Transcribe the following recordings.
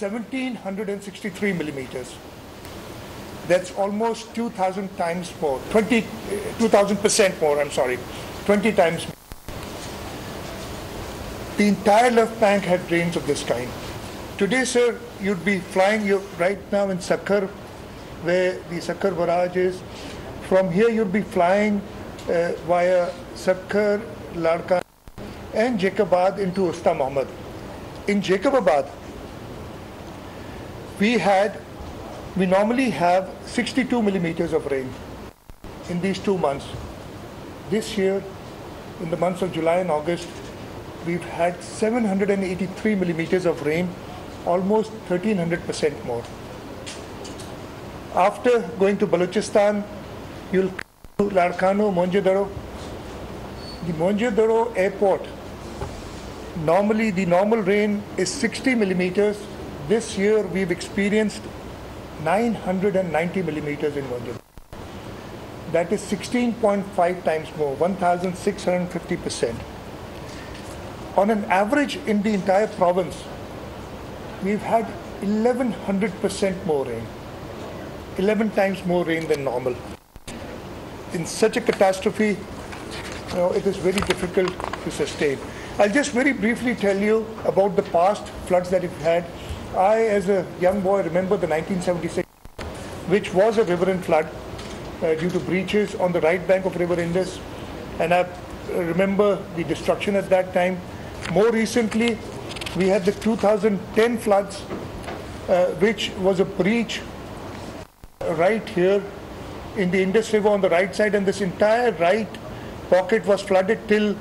1,763 millimeters. That's almost 2,000 times more, 2,000% more, I'm sorry, 20 times more. The entire left bank had rains of this kind. Today, sir, you'd be flying, you're right now in Sakhar, where the Sakhar barrage is. From here, you'd be flying via Sakhar, Ladka, and Jacobabad into Usta Mohammed. In Jacobabad, we normally have 62 millimeters of rain in these 2 months. This year, in the months of July and August, we've had 783 millimeters of rain, almost 1,300% more. After going to Balochistan, you'll come to Ladkhano, Mohenjo-daro. The Mohenjo-daro airport, normally the normal rain is 60 millimeters. This year we've experienced 990 millimeters in Mohenjo-daro. That is 16.5 times more, 1,650%. On an average in the entire province, we've had 1,100% more rain, 11 times more rain than normal. In such a catastrophe, it is very difficult to sustain. I'll just very briefly tell you about the past floods that we've had. I, as a young boy, remember the 1976, which was a riverine flood due to breaches on the right bank of River Indus, and I remember the destruction at that time. More recently, we had the 2010 floods, which was a breach right here in the Indus River on the right side, and this entire right pocket was flooded till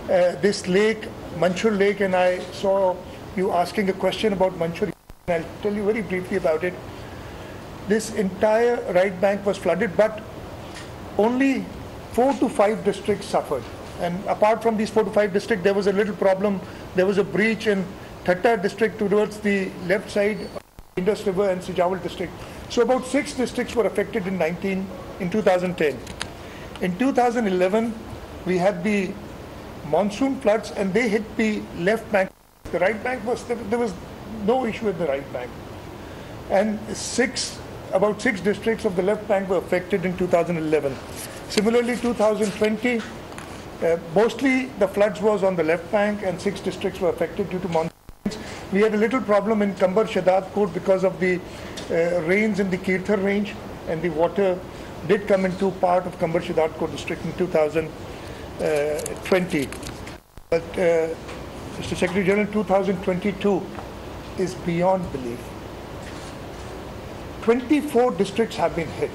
this lake, Manchur Lake, and I saw you asking a question about Manchur, and I'll tell you very briefly about it. This entire right bank was flooded, but only 4 to 5 districts suffered. And apart from these 4 to 5 districts, there was a little problem. There was a breach in Thatta district towards the left side of Indus River and Sijawal district. So about 6 districts were affected in 2010. In 2011, we had the monsoon floods, and they hit the left bank. The right bank there was no issue with the right bank. And about 6 districts of the left bank were affected in 2011. Similarly, 2020, mostly the floods was on the left bank, and 6 districts were affected due to monsoons. We had a little problem in Kambar Shadadpur because of the rains in the Kirthar range, and the water did come into part of Kambar Shadadpur district in 2020. But Mr. Secretary General, 2022 is beyond belief. 24 districts have been hit.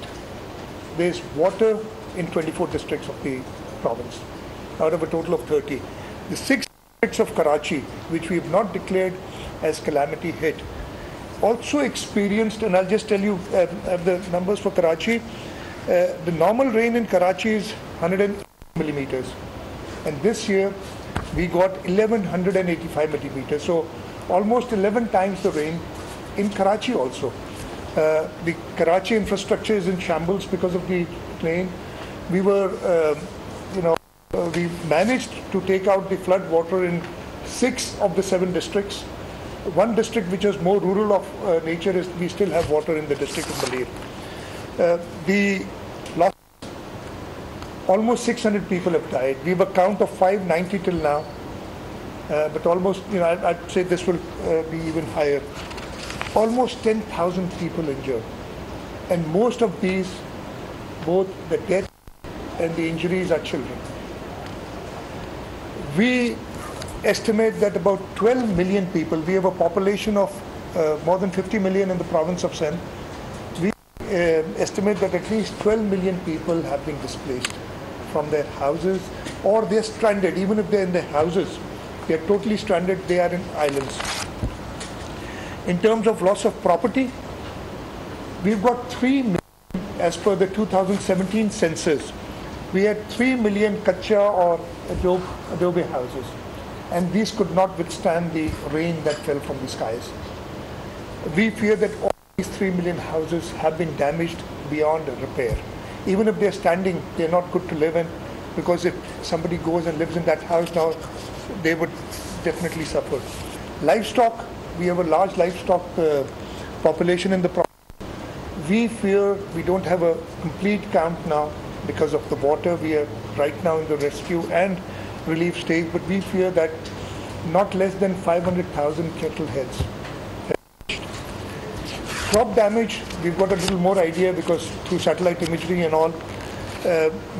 There's water in 24 districts of the province, out of a total of 30. The 6 districts of Karachi, which we have not declared as calamity hit, also experienced, and I'll just tell you the numbers for Karachi. The normal rain in Karachi is 100 millimeters, and this year we got 1,185 millimeters, so almost 11 times the rain in Karachi also. The Karachi infrastructure is in shambles because of the plain. We managed to take out the flood water in 6 of the 7 districts. One district which is more rural of nature is we still have water in the district of Malir. The loss, almost 600 people have died. We have a count of 590 till now, but almost, I'd say this will be even higher. Almost 10,000 people injured, and most of these, both the death and the injuries, are children. We estimate that about 12 million people, we have a population of more than 50 million in the province of Sindh. We estimate that at least 12 million people have been displaced from their houses, or they're stranded. Even if they're in their houses, they're totally stranded, they are in islands. In terms of loss of property, we've got 3 million, as per the 2017 census, we had 3 million kacha or adobe houses, and these could not withstand the rain that fell from the skies. We fear that all these 3 million houses have been damaged beyond repair. Even if they're standing, they're not good to live in, because if somebody goes and lives in that house now, they would definitely suffer. Livestock we have a large livestock population in the province. We fear we don't have a complete count now because of the water. We are right now in the rescue and relief stage, but we fear that not less than 500,000 cattle heads. Crop damage, we've got a little more idea because through satellite imagery and all,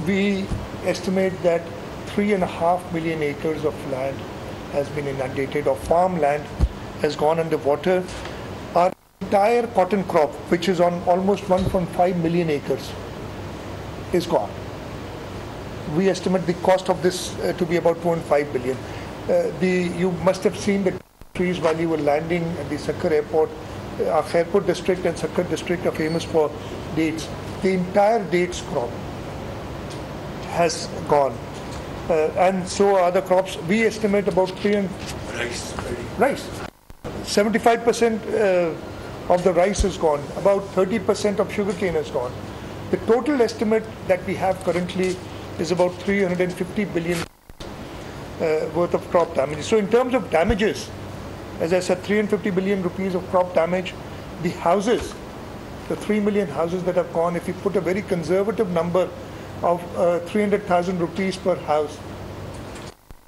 we estimate that 3.5 million acres of land has been inundated, or farmland has gone underwater. Our entire cotton crop, which is on almost 1.5 million acres, is gone. We estimate the cost of this to be about 2.5 billion. You must have seen the trees while you were landing at the Sakkar airport. Our Khairpur district and Sakkar district are famous for dates. The entire dates crop has gone. And so are other crops. We estimate about rice. 75% of the rice is gone. About 30% of sugarcane is gone. The total estimate that we have currently is about 350 billion worth of crop damage. So in terms of damages, as I said, 350 billion rupees of crop damage. The houses, the 3 million houses that have gone, if you put a very conservative number of 300,000 rupees per house,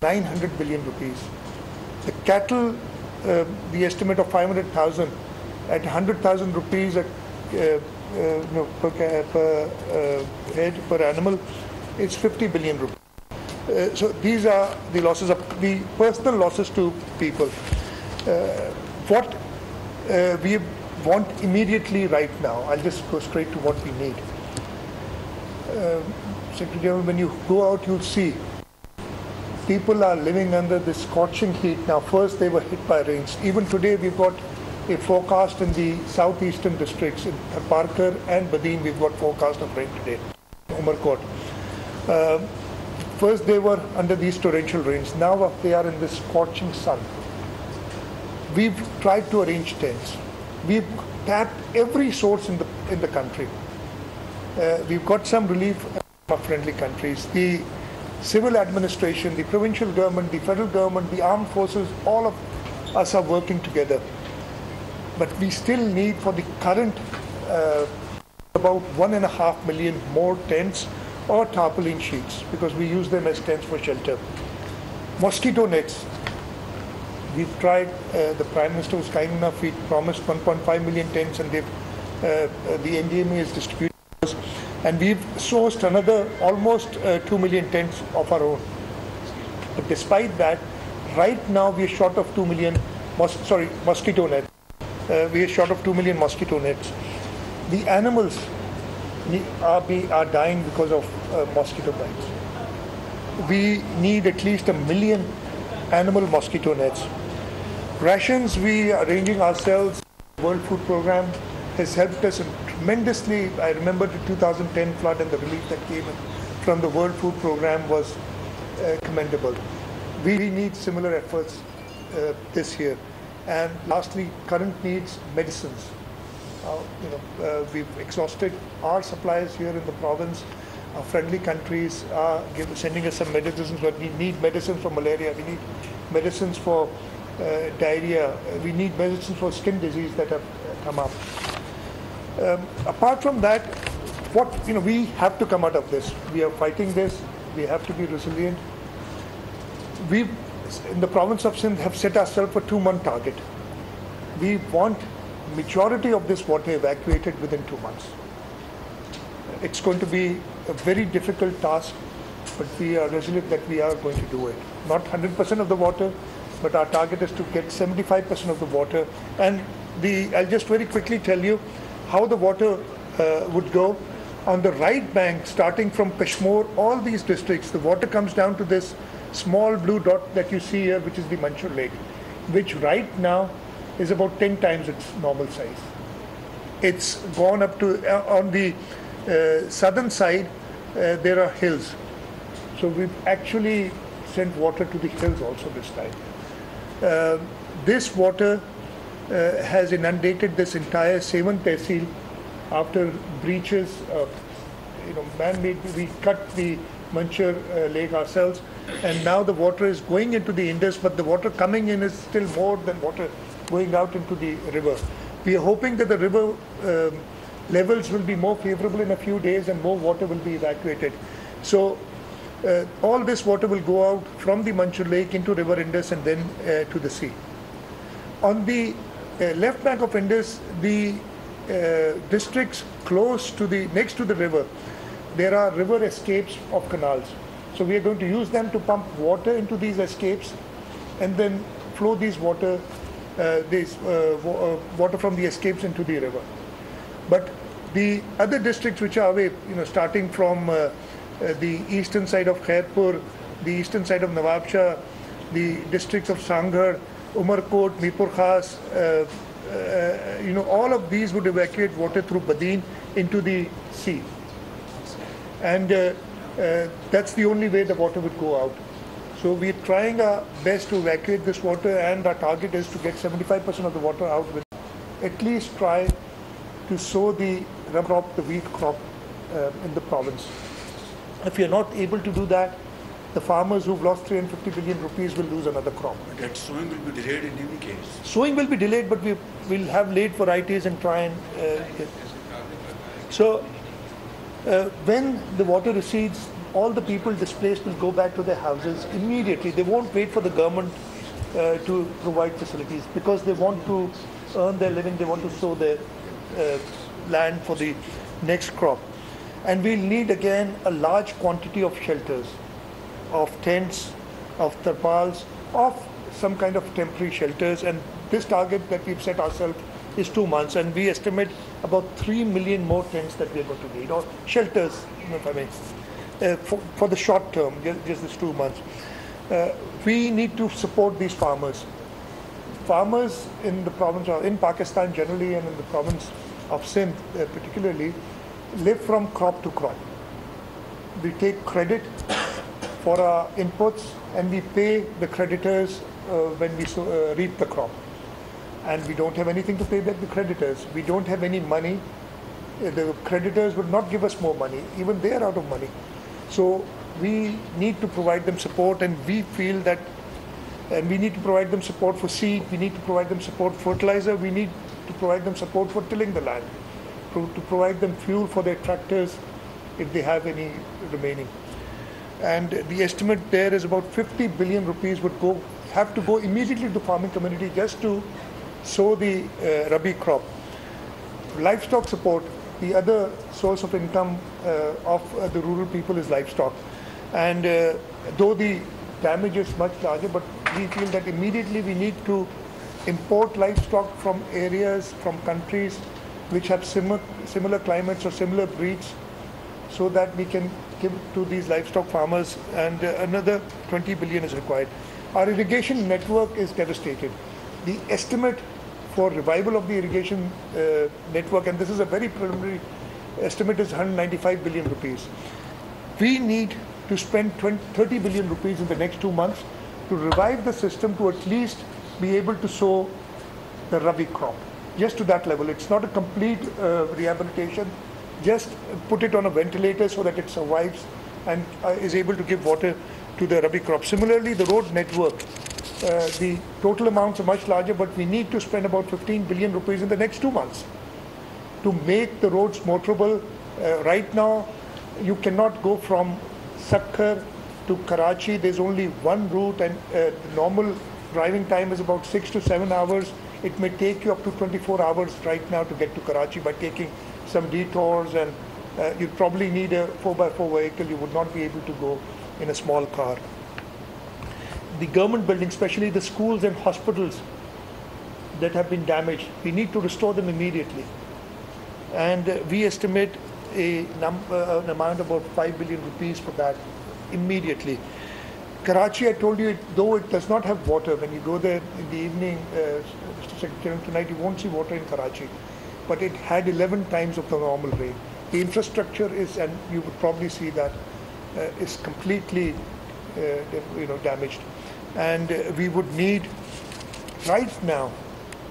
900 billion rupees. The cattle, the estimate of 500,000 at 100,000 rupees per head, per animal, it's 50 billion rupees. So these are the losses of the personal losses to people. What we want immediately right now, I'll just go straight to what we need. Secretary General, when you go out, you'll see people are living under this scorching heat. Now, first they were hit by rains. Even today, we've got a forecast in the southeastern districts, in Parker and Badin, we've got forecast of rain today, Umarkot. First they were under these torrential rains. Now they are in this scorching sun. We've tried to arrange tents. We've tapped every source in the country. We've got some relief from friendly countries. The civil administration, the provincial government, the federal government, the armed forces, all of us are working together. But we still need, for the current, about 1.5 million more tents or tarpaulin sheets, because we use them as tents for shelter. Mosquito nets. We've tried, the Prime Minister was kind enough, we promised 1.5 million tents, and the NDMA is distributing those. And we've sourced another almost 2 million tents of our own. But despite that, right now we are short of 2 million mosquito nets. We are short of 2 million mosquito nets. The animals are dying because of mosquito bites. We need at least 1 million animal mosquito nets. Rations, we are arranging ourselves. World Food Program has helped us tremendously. I remember the 2010 flood and the relief that came from the World Food Program was commendable. We need similar efforts this year. And lastly, current needs, medicines. We've exhausted our supplies here in the province. Our friendly countries are sending us some medicines, but we need medicines for malaria. We need medicines for diarrhea. We need medicines for skin disease that have come up. Apart from that, we have to come out of this. We are fighting this. We have to be resilient. We, in the province of Sindh, have set ourselves a 2-month target. We want majority of this water evacuated within 2 months. It's going to be a very difficult task, but we are resolute that we are going to do it. Not 100% of the water, but our target is to get 75% of the water. And I'll just very quickly tell you how the water would go. On the right bank, starting from Kashmir, all these districts, the water comes down to this small blue dot that you see here, which is the Manchur Lake, which right now is about 10 times its normal size. It's gone up to, on the southern side, there are hills. So we've actually sent water to the hills also this time. This water has inundated this entire Sevan Tehsil after breaches, man-made. We cut the Manchur Lake ourselves, and now the water is going into the Indus, but the water coming in is still more than water going out into the river. We are hoping that the river levels will be more favorable in a few days and more water will be evacuated. So all this water will go out from the Manchur Lake into River Indus and then to the sea. On the left bank of Indus, the districts close to next to the river, there are river escapes of canals. So we are going to use them to pump water into these escapes and then flow these water from the escapes into the river. But the other districts which are away, starting from the eastern side of Khairpur, the eastern side of Nawabshah, the districts of Sanghar, Umarkot, Mirpur Khas, all of these would evacuate water through Badin into the sea. And that's the only way the water would go out. So we're trying our best to evacuate this water, and our target is to get 75% of the water out. With at least try to sow the rubber crop, the wheat crop in the province. If you're not able to do that, the farmers who've lost 350 billion rupees will lose another crop. But that sowing will be delayed in any case. Sowing will be delayed, but we will have late varieties and try and get. So when the water recedes, all the people displaced will go back to their houses immediately. They won't wait for the government to provide facilities because they want to earn their living. They want to sow their land for the next crop. And we'll need again a large quantity of shelters, of tents, of tarpals, of some kind of temporary shelters. And this target that we've set ourselves is 2 months, and we estimate about 3 million more tents that we're going to need, or shelters, if I may, for the short term, just this 2 months. We need to support these farmers. Farmers in the province, or in Pakistan generally, and in the province of Sindh particularly, live from crop to crop. We take credit for our inputs and we pay the creditors when we reap the crop. And we don't have anything to pay back the creditors. We don't have any money. The creditors will not give us more money. Even they are out of money. So we need to provide them support, and we feel that, and we need to provide them support for seed, we need to provide them support for fertilizer, we need to provide them support for tilling the land, to provide them fuel for their tractors if they have any remaining. And the estimate there is about 50 billion rupees would have to go immediately to the farming community just to sow the Rabi crop. Livestock support, the other source of income of the rural people is livestock. And though the damage is much larger, but we feel that immediately we need to import livestock from areas, from countries which have similar climates or similar breeds, so that we can give to these livestock farmers, and another 20 billion is required. Our irrigation network is devastated. The estimate for revival of the irrigation network, and this is a very preliminary estimate, is 195 billion rupees. We need to spend 30 billion rupees in the next 2 months to revive the system, to at least be able to sow the Rabi crop, just to that level. It's not a complete rehabilitation. Just put it on a ventilator so that it survives and is able to give water to the Rabi crop. Similarly, the road network, the total amounts are much larger, but we need to spend about 15 billion rupees in the next 2 months to make the roads motorable. Right now, you cannot go from Sakkar to Karachi. There's only one route, and the normal driving time is about 6 to 7 hours. It may take you up to 24 hours right now to get to Karachi by taking some detours, and you probably need a 4x4 vehicle. You would not be able to go in a small car. The government buildings, especially the schools and hospitals that have been damaged, we need to restore them immediately. And we estimate an amount of about 5 billion rupees for that immediately. Karachi, I told you, though it does not have water, when you go there in the evening, Mr. Secretary, tonight you won't see water in Karachi, but it had 11 times of the normal rain. The infrastructure is, and you would probably see that, is completely damaged. And we would need right now,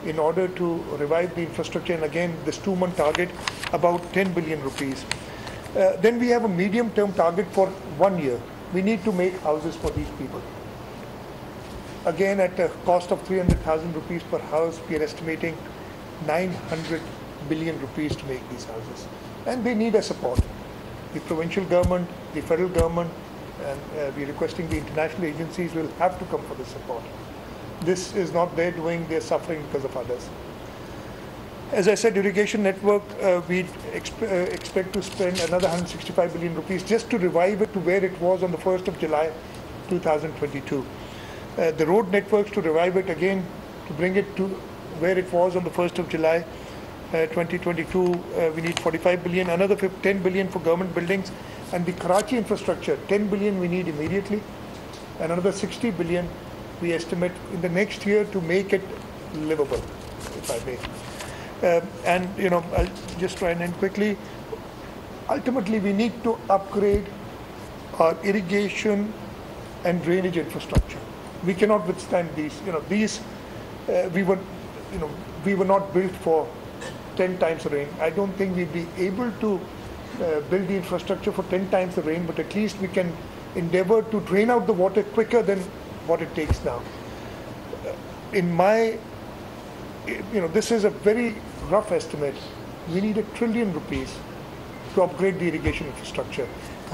in order to revive the infrastructure, and again this 2-month target, about 10 billion rupees. Then we have a medium-term target for 1 year. We need to make houses for these people. Again, at a cost of 300,000 rupees per house, we are estimating 900 billion rupees to make these houses. And they need a support. The provincial government, the federal government, and we're requesting the international agencies will have to come for the support. This is not their doing, they're suffering because of others. As I said, irrigation network, we expect to spend another 165 billion rupees just to revive it to where it was on the 1st of July 2022. The road networks to revive it again, to bring it to where it was on the 1st of July 2022, we need 45 billion, another 10 billion for government buildings, and the Karachi infrastructure, 10 billion we need immediately, and another 60 billion we estimate in the next year to make it livable, if I may. And I'll just try and end quickly. Ultimately, we need to upgrade our irrigation and drainage infrastructure. We cannot withstand these. We were not built for 10 times the rain. I don't think we'll be able to build the infrastructure for 10 times the rain, but at least we can endeavor to drain out the water quicker than what it takes now. This is a very rough estimate. We need ₹1 trillion to upgrade the irrigation infrastructure,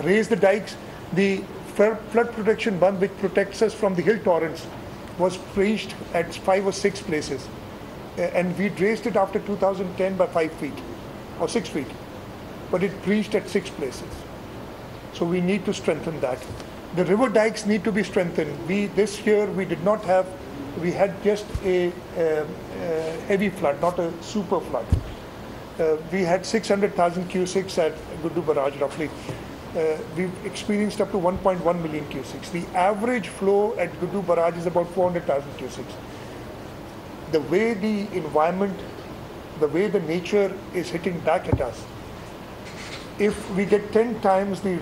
raise the dikes. The flood protection bund, which protects us from the hill torrents, was breached at 5 or 6 places, and we raised it after 2010 by 5 feet or 6 feet, but it breached at 6 places. So we need to strengthen that. The river dikes need to be strengthened. This year we did not have. We had just a heavy flood, not a super flood. We had 600,000 cusecs at Guddu Barrage roughly. We've experienced up to 1.1 million cusecs. The average flow at Guddu Barrage is about 400,000 cusecs. The way the environment, the way the nature is hitting back at us, if we get 10 times the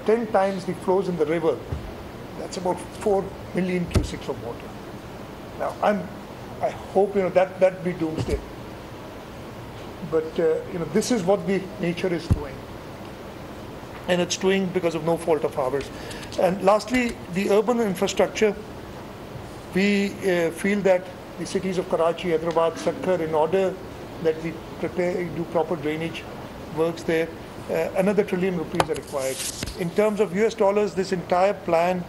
10 times the flows in the river, that's about 4 million cusecs of water. Now, I hope that be doomsday. But this is what the nature is doing, and it's doing because of no fault of ours. And lastly, the urban infrastructure. We feel that the cities of Karachi, Hyderabad, Sakkar, in order that we do proper drainage works there, another ₹1 trillion are required. In terms of US dollars, this entire plan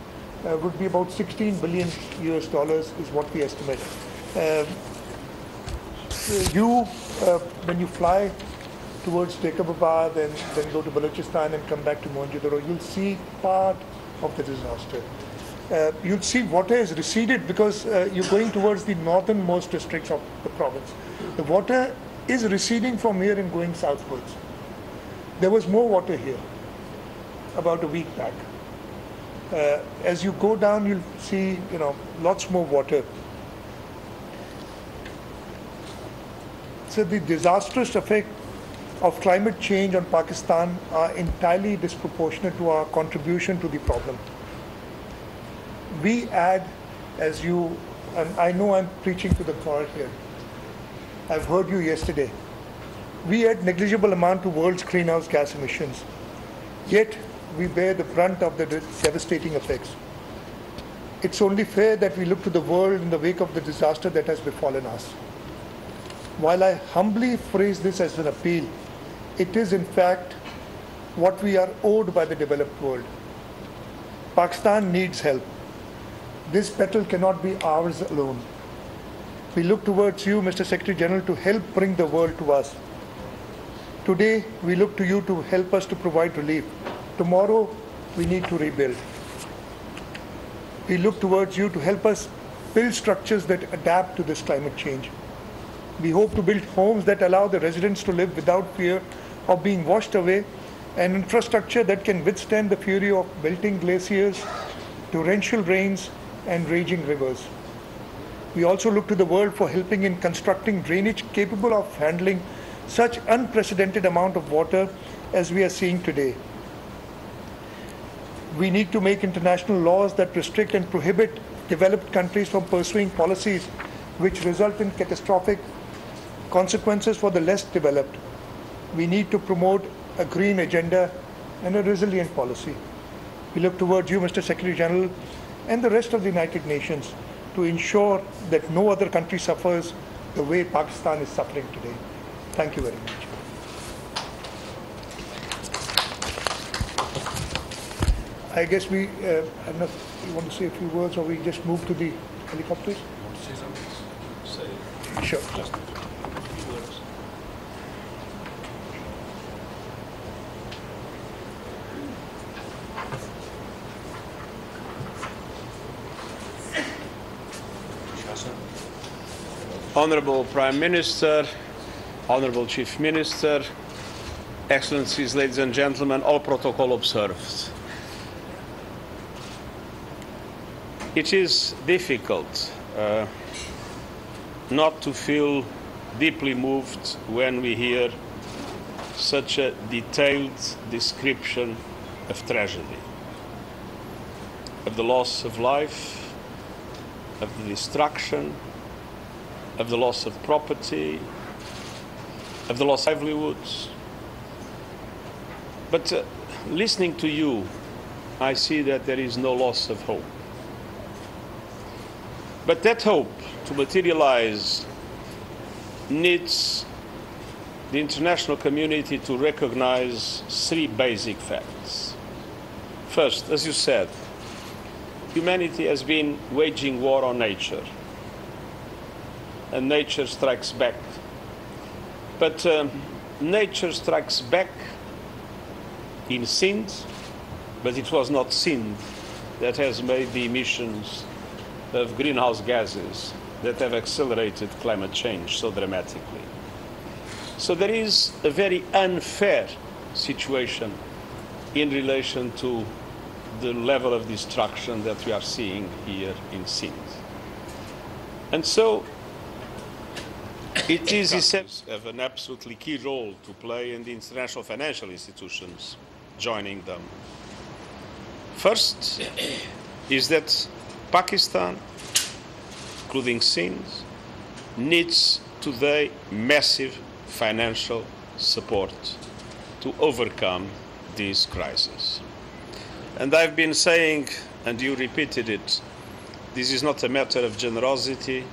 would be about $16 billion is what we estimate. When you fly towards Jacobabad and then go to Balochistan and come back to Mohenjo-daro, you'll see part of the disaster. You'll see water has receded because you're going towards the northernmost districts of the province. The water is receding from here and going southwards. There was more water here about a week back. As you go down, you'll see, lots more water. So the disastrous effect of climate change on Pakistan are entirely disproportionate to our contribution to the problem. We add, and I know I'm preaching to the choir here. I've heard you yesterday. We add negligible amount to world's greenhouse gas emissions, yet we bear the brunt of the devastating effects. It's only fair that we look to the world in the wake of the disaster that has befallen us. While I humbly phrase this as an appeal, it is in fact what we are owed by the developed world. Pakistan needs help. This battle cannot be ours alone. We look towards you, Mr. Secretary General, to help bring the world to us. Today, we look to you to help us to provide relief. Tomorrow, we need to rebuild. We look towards you to help us build structures that adapt to this climate change. We hope to build homes that allow the residents to live without fear of being washed away, and infrastructure that can withstand the fury of melting glaciers, torrential rains, and raging rivers. We also look to the world for helping in constructing drainage capable of handling such unprecedented amount of water as we are seeing today. We need to make international laws that restrict and prohibit developed countries from pursuing policies which result in catastrophic consequences for the less developed. We need to promote a green agenda and a resilient policy. We look towards you, Mr. Secretary General, and the rest of the United Nations to ensure that no other country suffers the way Pakistan is suffering today. Thank you very much. I guess we, I don't know if you want to say a few words or we just move to the helicopters? Want to say something? Say Sure. just a few words. Honorable Prime Minister, Honorable Chief Minister, Excellencies, ladies and gentlemen, all protocol observed. It is difficult not to feel deeply moved when we hear such a detailed description of tragedy, of the loss of life, of the destruction, of the loss of property, of the loss of livelihoods. But listening to you, I see that there is no loss of hope. But that hope to materialize needs the international community to recognize three basic facts. First, as you said, humanity has been waging war on nature, and nature strikes back. But nature strikes back in sins, but it was not sin that has made the emissions of greenhouse gases that have accelerated climate change so dramatically. So there is a very unfair situation in relation to the level of destruction that we are seeing here in Sindh. And so it is essential have an absolutely key role to play in the international financial institutions joining them. First is that Pakistan, including Sindh, needs today massive financial support to overcome this crisis. And I've been saying, and you repeated it, this is not a matter of generosity,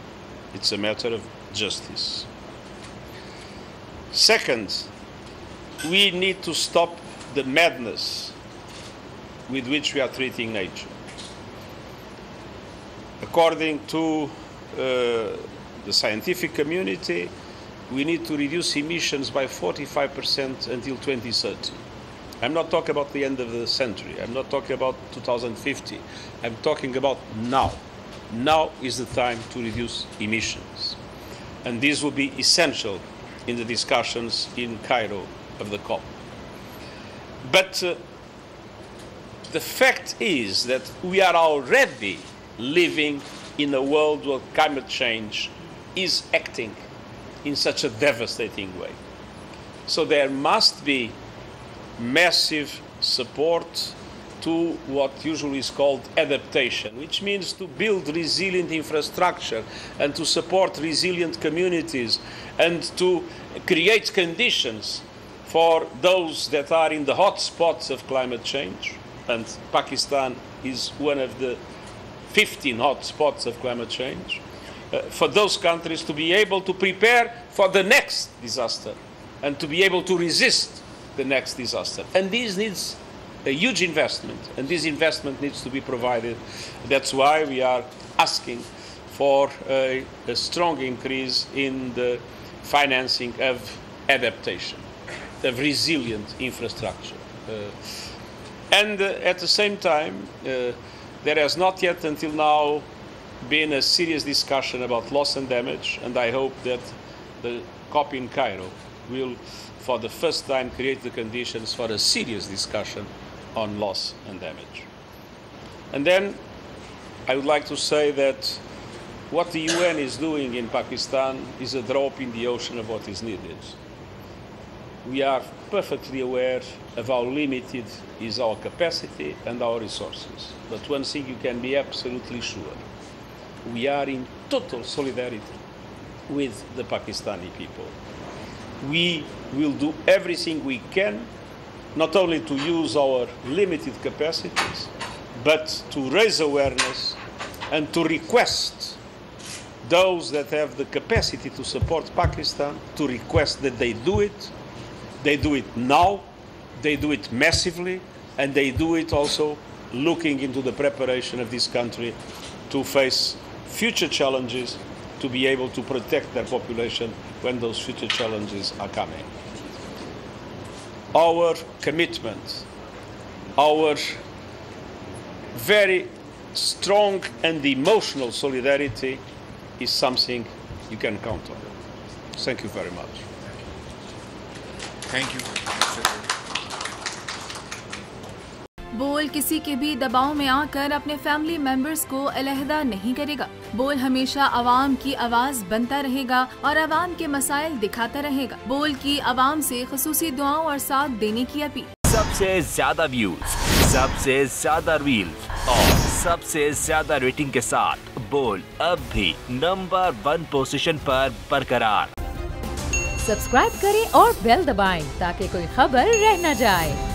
it's a matter of justice. Second, we need to stop the madness with which we are treating nature. According to the scientific community, we need to reduce emissions by 45% until 2030. I'm not talking about the end of the century. I'm not talking about 2050. I'm talking about now. Now is the time to reduce emissions. And this will be essential in the discussions in Cairo of the COP. But the fact is that we are already living in a world where climate change is acting in such a devastating way. So there must be massive support to what usually is called adaptation, which means to build resilient infrastructure and to support resilient communities and to create conditions for those that are in the hot spots of climate change. And Pakistan is one of the 15 hot spots of climate change, for those countries to be able to prepare for the next disaster and to be able to resist the next disaster. And this needs a huge investment, and this investment needs to be provided. That's why we are asking for a strong increase in the financing of adaptation, of resilient infrastructure. And at the same time, there has not yet until now been a serious discussion about loss and damage, and I hope that the COP in Cairo will, for the first time, create the conditions for a serious discussion on loss and damage. And then I would like to say that what the UN is doing in Pakistan is a drop in the ocean of what is needed. We are perfectly aware of how limited is our capacity and our resources. But one thing you can be absolutely sure, we are in total solidarity with the Pakistani people. We will do everything we can, not only to use our limited capacities, but to raise awareness and to request those that have the capacity to support Pakistan to request that they do it. They do it now, they do it massively, and they do it also looking into the preparation of this country to face future challenges, to be able to protect their population when those future challenges are coming. Our commitment, our very strong and emotional solidarity is something you can count on. Thank you very much. Thank you. बोल किसी के भी दबाव में आकर अपने family members को अलहदा नहीं करेगा। बोल हमेशा आवाम की आवाज बनता रहेगा और आवाम के मसाइल दिखाता रहेगा। बोल की आवाम से खुसूसी दुआओं और साथ देने की अपील। सबसे ज्यादा व्यूज, सबसे ज्यादा रील्स और सबसे ज्यादा रेटिंग के साथ बोल अब भी नंबर 1 पोजीशन पर बरकरार। सब्सक्राइब करें और बेल दबाएं ताकि कोई खबर रह न जाए।